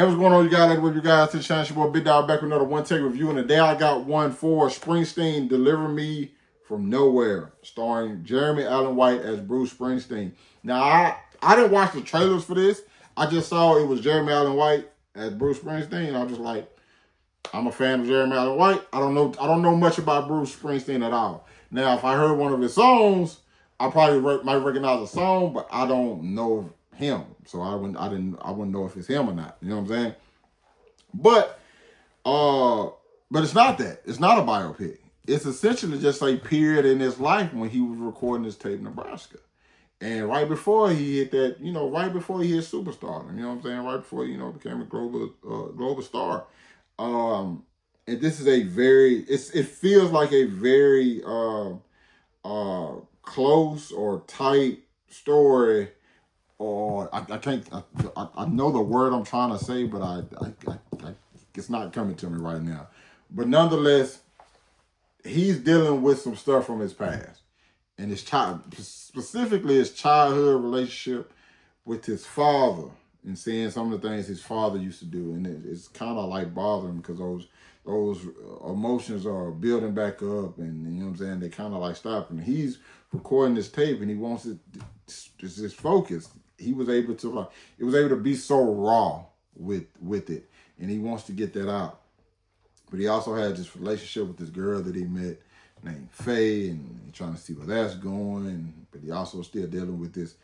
Hey, what's going on, you guys? With you guys to the channel, your boy Big Dog back with another one take review. And today I got one for Springsteen, Deliver Me from Nowhere, starring Jeremy Allen White as Bruce Springsteen. Now, I didn't watch the trailers for this. I just saw it was Jeremy Allen White as Bruce Springsteen. I was just like, I'm a fan of Jeremy Allen White. I don't know much about Bruce Springsteen at all. Now, if I heard one of his songs, I probably might recognize a song, but I don't know him. So I wouldn't know if it's him or not. You know what I'm saying? But it's not that. It's not a biopic. It's essentially just a period in his life when he was recording his tape in Nebraska. And right before he hit that, right before he hit superstardom, you know what I'm saying? Right before, became a global star. And this is it feels like a very close or tight story. Or I know the word I'm trying to say, but I it's not coming to me right now. But nonetheless, he's dealing with some stuff from his past, and specifically his childhood relationship with his father, and seeing some of the things his father used to do, and it's kind of like bothering because those emotions are building back up, and you know what I'm saying, they kind of like stopping. He's recording this tape, and he wants it just focus. He was able to it was able to be so raw with it, and he wants to get that out. But he also had this relationship with this girl that he met named Faye, and he's trying to see where that's going. But he also still dealing with this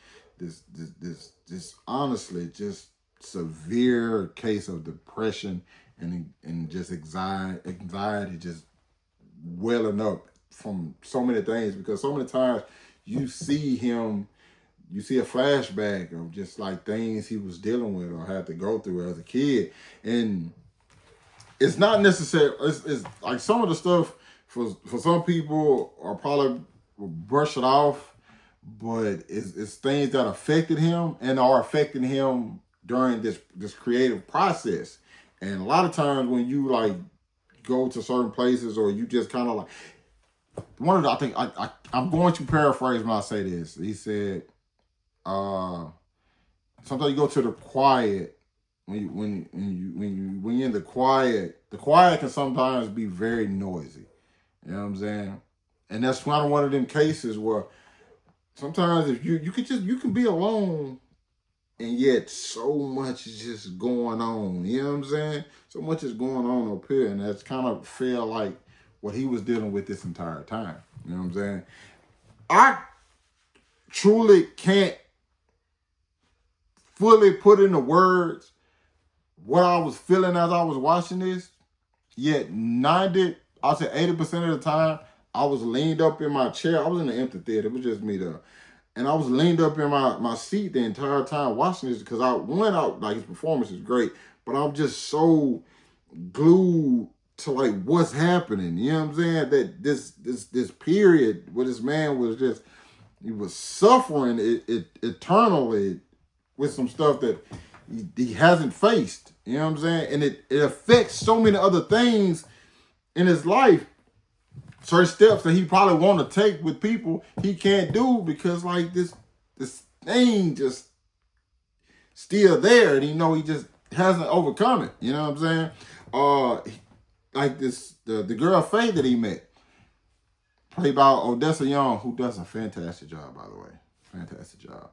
honestly just severe case of depression and just anxiety just welling up from so many things, because so many times you see a flashback of just like things he was dealing with or had to go through as a kid. And it's not necessary. It's like some of the stuff for some people are probably brush it off, but it's things that affected him and are affecting him during this creative process. And a lot of times when you like go to certain places, or you just kind of like, I'm going to paraphrase when I say this. He said, sometimes you go to the quiet. When you're in the quiet can sometimes be very noisy. You know what I'm saying? And that's kind of one of them cases where sometimes if you can be alone, and yet so much is just going on. You know what I'm saying? So much is going on up here, and that's kind of felt like what he was dealing with this entire time. You know what I'm saying? I truly can't fully put into words what I was feeling as I was watching this. Yet 80% of the time, I was leaned up in my chair. I was in the empty theater. It was just me there. And I was leaned up in my seat the entire time watching this, because his performance is great, but I'm just so glued to like what's happening. You know what I'm saying? That this period where this man was he was suffering it eternally with some stuff that he hasn't faced. You know what I'm saying? And it affects so many other things in his life. Certain steps that he probably want to take with people he can't do, because like this thing just still there, and he just hasn't overcome it. You know what I'm saying? Like the girl Faye that he met, played by Odessa Young, who does a fantastic job, by the way. Fantastic job.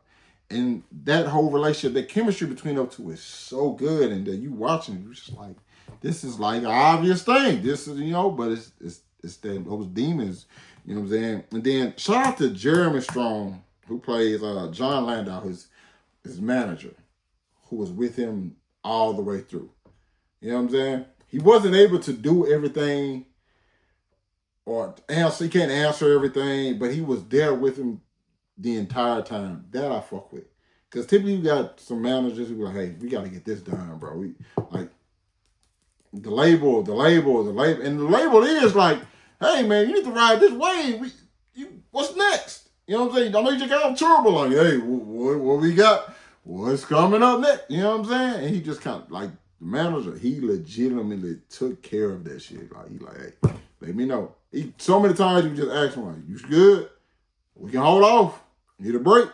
And that whole relationship, the chemistry between those two is so good, and that you watching, you're just like, this is like an obvious thing. This is, but it's those demons, you know what I'm saying? And then shout out to Jeremy Strong, who plays John Landau, his manager, who was with him all the way through. You know what I'm saying? He wasn't able to do everything or answer. He can't answer everything, but he was there with him the entire time. That I fuck with. Because typically you got some managers who go, hey, we got to get this done, bro. We like the label. And the label is like, hey, man, you need to ride this wave. What's next? You know what I'm saying? I know you just got on turbo, like, hey, what we got? What's coming up next? You know what I'm saying? And he just kind of, like, the manager, he legitimately took care of that shit. Like, he like, hey, let me know. So many times you just ask him, like, you good? We can hold off. Need a break?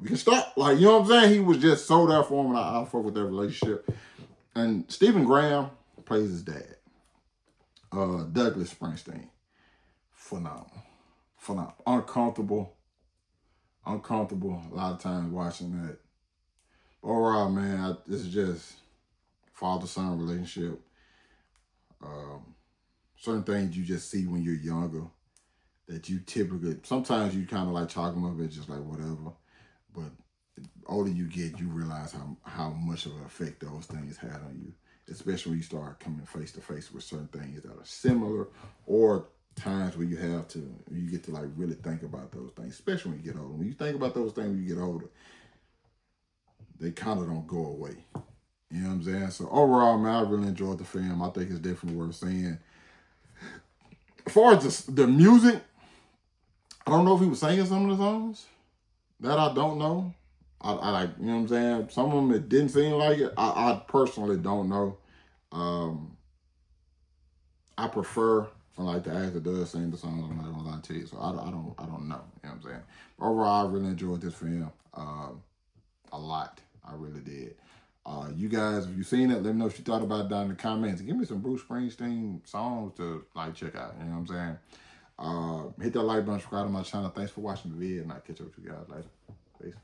We can stop. Like, you know what I'm saying? He was just so there for him, and I fuck with that relationship. And Stephen Graham plays his dad. Douglas Springsteen, phenomenal. Uncomfortable. A lot of times watching that. Overall, man, this is just father-son relationship. Certain things you just see when you're younger that you typically, sometimes you kind of like chalk them up as just like whatever. But the older you get, you realize how much of an effect those things had on you, especially when you start coming face to face with certain things that are similar, or times where you get to like really think about those things, especially when you get older. When you think about those things when you get older, they kind of don't go away. You know what I'm saying? So overall, man, I really enjoyed the film. I think it's definitely worth seeing. As far as the music, I don't know if he was singing some of the songs. That I don't know. I like, you know what I'm saying? Some of them, it didn't seem like it. I personally don't know. I prefer when like the actor does sing the songs. I'm not gonna lie to you. So I don't know. You know what I'm saying? Overall, I really enjoyed this film a lot. I really did. You guys, if you've seen it, let me know what you thought about it down in the comments. Give me some Bruce Springsteen songs to like check out. You know what I'm saying? Hit that like button, subscribe to my channel. Thanks for watching the video, and I'll catch up with you guys later. Peace.